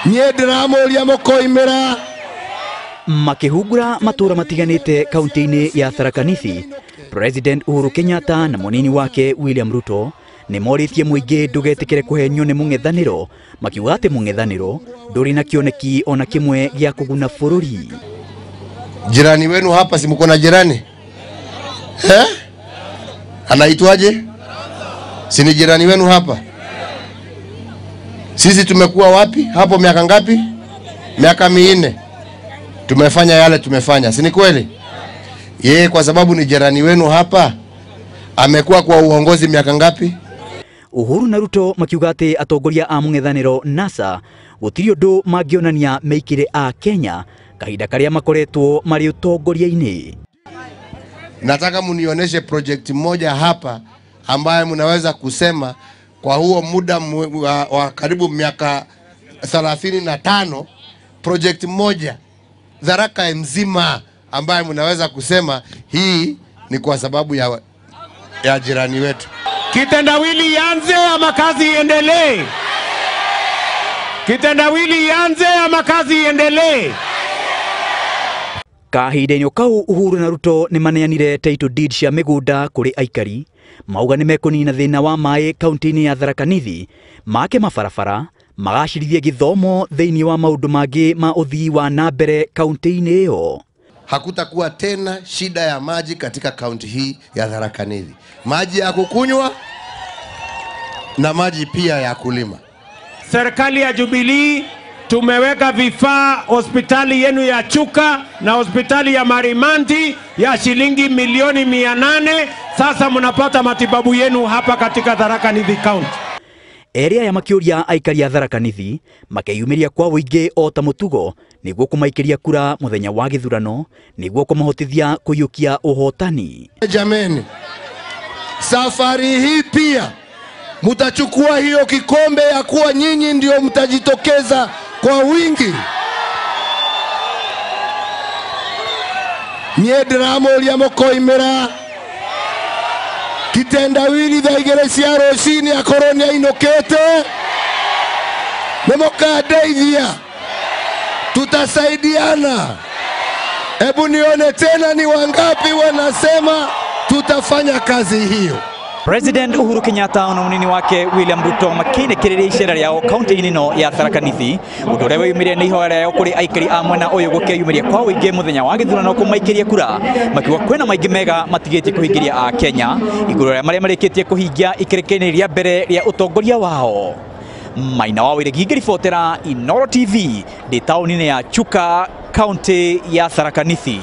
nie ndiramuria mukoimira makihungura matura matiganite kaunti-ini ya Tharaka Nithi. President Uhuru Kenyatta na munini wake William Ruto ni moritie muingi ndugetikire kuhenyo ni mung'ethaniro, makiuga ati mung'ethaniro nduri na kioneki ona kimwe gia kuguna bururi. Jirani wenu hapa, si mko na jirani? Anaitwaje? Si ni jirani wenu hapa? Sisi tumekuwa wapi hapo miaka ngapi? Miaka 4. Tumefanya yale tumefanya, si ni kweli? Yeye kwa sababu ni jirani wenu hapa, amekuwa kwa uongozi miaka ngapi? Uhuru na Ruto makiuga ati atongoria a mung'ethaniro NASA gutiri undu mangionania meikire a Kenya kahinda karia makoretwo mari utongoria-ini. Nataka munionyeshe project moja hapa ambaye mnaweza kusema kwa huo muda wa karibu miaka 35, project moja Tharaka mzima ambaye mnaweza kusema hii ni kwa sababu ya jirani wetu. Kitendawili yanze ama kazi iendelee? Kitendawili yanze ama kazi iendelee? Kahinda-ini kau Uhuru na Ruto ni maneanire title deed cia migunda kuri aikari, mauga ni mekunina thina wa mai kaunti-ini ya Tharaka Nithi, make mabarabara, magacirithie githomo thiini wa maundu mangi ma uthii wa nambere kaunti-ini iyo. Hakutakuwa tena shida ya maji katika kaunti hii ya Tharaka Nithi. Maji ya kukunywa na maji pia ya kulima. Serikali ya Jubilee tumeweka vifaa hospitali yenu ya Chuka na hospitali ya Marimanti ya shilingi milioni 800. Sasa mnapata matibabu yenu hapa katika Tharaka Nithi County. Area ya makiuria aikari ya Tharaka Nithi makeyumiria kwa wingi o ta mutugo niguo kumaikiria kura muthenya wa githurano niguo kumahotithia kuyukia uhotani. Jameni, safari hii pia mutachukua hiyo kikombe ya kuwa nyinyi ndio mtajitokeza kwa wingi. Nie ndiramuria mukoimira kitendawili thaigere cia rucini akoroni ainukite nimukandeithia, tutasaidiana. Hebu nione tena ni wangapi wanasema tutafanya kazi hiyo. President Uhuru Kenyatta na munini wake William Ruto makinekereria icera riao kaunti-ini no ya Tharaka Nithi, undu uria weyumiria ni ihoya riao kuri aikari a mwena uyu gukeyumiria kwa wingi muthenya wa githurano kumaikiria kura, makiuga kwina maingi mega matigitie kuhingiria a Kenya iguru ria maria marikitie kuhingia ikirekeni ria mbere ria utongoria wao. Maina wa Wiregi ngiribotera Inooro TV ndi tauni-ini ya Chuka, kaunti ya Tharaka Nithi.